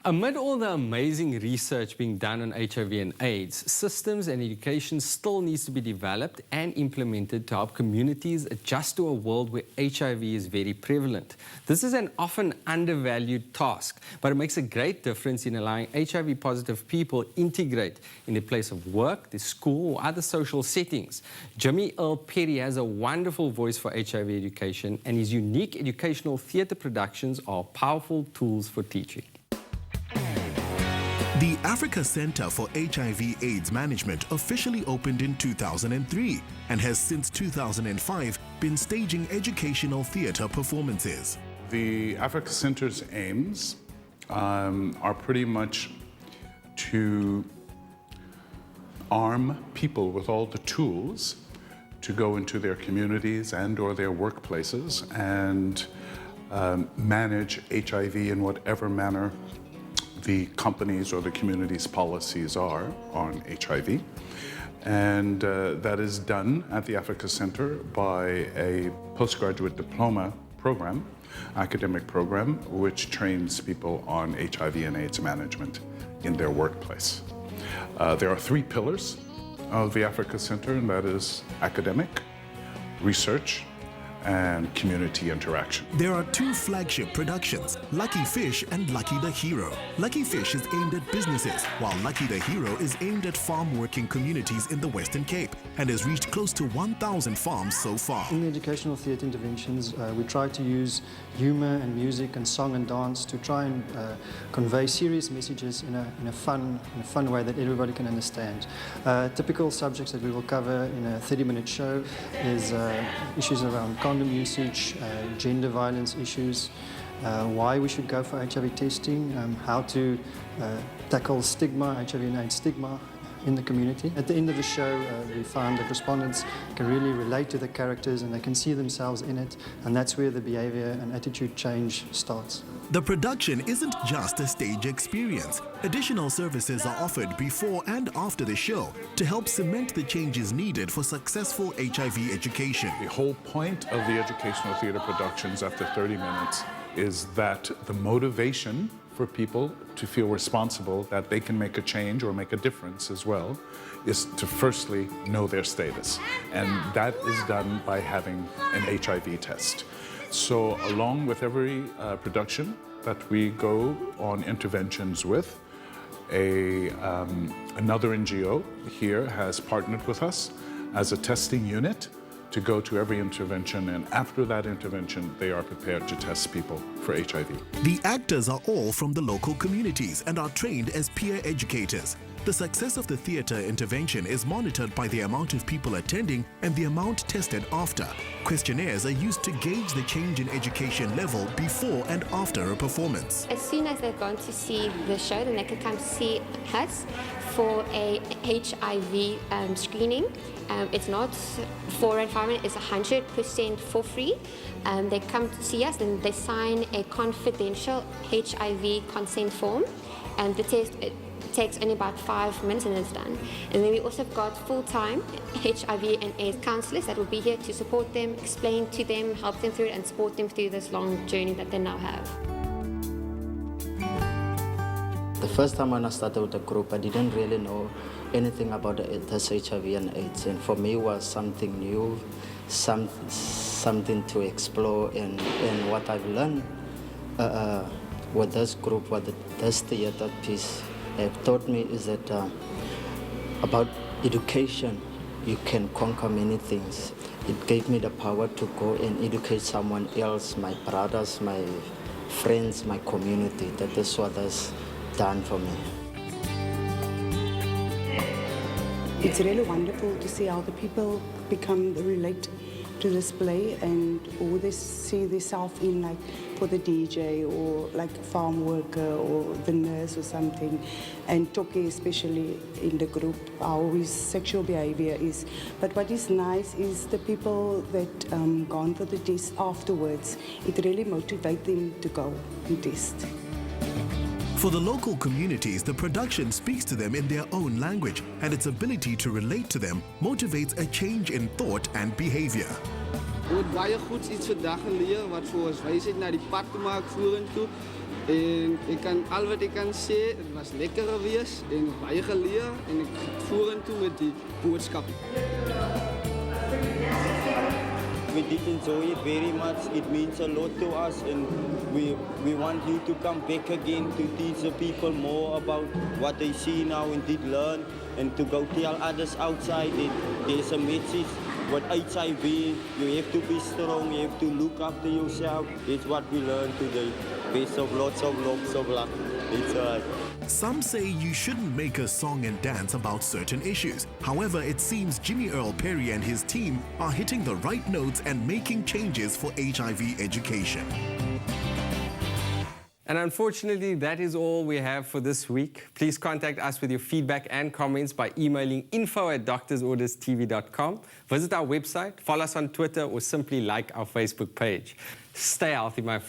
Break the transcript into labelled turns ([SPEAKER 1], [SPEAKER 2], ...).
[SPEAKER 1] Amid all the amazing research being done on HIV and AIDS, systems and education still needs to be developed and implemented to help communities adjust to a world where HIV is very prevalent. This is an often undervalued task, but it makes a great difference in allowing HIV-positive people integrate in their place of work, their school, or other social settings. Jimmie Earl Perry has a wonderful voice for HIV education, and his unique educational theatre productions are powerful tools for teaching.
[SPEAKER 2] The Africa Center for HIV/AIDS Management officially opened in 2003 and has since 2005 been staging educational theatre performances.
[SPEAKER 3] The Africa Center's aims are pretty much to arm people with all the tools to go into their communities and or their workplaces and manage HIV in whatever manner the companies or the community's policies are on HIV. And that is done at the Africa Center by a postgraduate diploma program, academic program, which trains people on HIV and AIDS management in their workplace. There are three pillars of the Africa Center, and that is academic, research, and community interaction.
[SPEAKER 2] There are two flagship productions, Lucky Fish and Lucky the Hero. Lucky Fish is aimed at businesses, while Lucky the Hero is aimed at farm-working communities in the Western Cape and has reached close to 1,000 farms so far.
[SPEAKER 4] In educational theatre interventions, we try to use humour and music and song and dance to try and convey serious messages in a fun way that everybody can understand. Typical subjects that we will cover in a 30-minute show is issues around condom usage, gender violence issues, why we should go for HIV testing, how to tackle stigma, HIV and AIDS stigma in the community. At the end of the show, we found that respondents can really relate to the characters and they can see themselves in it, and that's where the behaviour and attitude change starts.
[SPEAKER 2] The production isn't just a stage experience. Additional services are offered before and after the show to help cement the changes needed for successful HIV education.
[SPEAKER 3] The whole point of the educational theatre productions after 30 minutes is that the motivation for people to feel responsible, that they can make a change or make a difference as well, is to firstly know their status. And that is done by having an HIV test. So along with every production that we go on interventions with, another NGO here has partnered with us as a testing unit to go to every intervention, and after that intervention, they are prepared to test people for HIV.
[SPEAKER 2] The actors are all from the local communities and are trained as peer educators. The success of the theatre intervention is monitored by the amount of people attending and the amount tested after. Questionnaires are used to gauge the change in education level before and after a performance.
[SPEAKER 5] As soon as they've gone to see the show, then they can come to see us for a HIV screening. It's not for environment, it's 100% for free. They come to see us and they sign a confidential HIV consent form, and the test takes only about 5 minutes and it's done. And then we also have got full-time HIV and AIDS counsellors that will be here to support them, explain to them, help them through it, and support them through this long journey that they now have.
[SPEAKER 6] The first time when I started with the group, I didn't really know anything about this HIV and AIDS, and for me it was something new, something to explore, and what I've learned with this group, what this theatre piece have taught me is that about education, you can conquer many things. It gave me the power to go and educate someone else, my brothers, my friends, my community. That is what has done for me.
[SPEAKER 7] It's really wonderful to see how the people relate to this play, and or they see themselves in, like, for the DJ or like a farm worker or the nurse or something, and talking especially in the group how his sexual behavior is. But what is nice is the people that gone for the test afterwards, it really motivates them to go and test.
[SPEAKER 2] For the local communities, the production speaks to them in their own language, and its ability to relate to them motivates a change in thought and behavior.
[SPEAKER 8] Er wordt baie goed iets vandag geleer wat vir ons wysheid na die pad te maak vorentoe. En ik kan, al wat ik kan sê, het was lekker geweest en baie geleer en ek voer intoe met die boodskap.
[SPEAKER 9] We did enjoy it very much. It means a lot to us, and we want you to come back again to teach the people more about what they see now and did learn, and to go tell others outside that there's a message. With HIV, you have to be strong, you have to look after yourself. It's what we learned today. Best of lots of luck. It's all right.
[SPEAKER 2] Some say you shouldn't make a song and dance about certain issues. However, it seems Jimmie Earl Perry and his team are hitting the right notes and making changes for HIV education.
[SPEAKER 1] And unfortunately, that is all we have for this week. Please contact us with your feedback and comments by emailing info@doctorsorderstv.com. Visit our website, follow us on Twitter, or simply like our Facebook page. Stay healthy, my friends.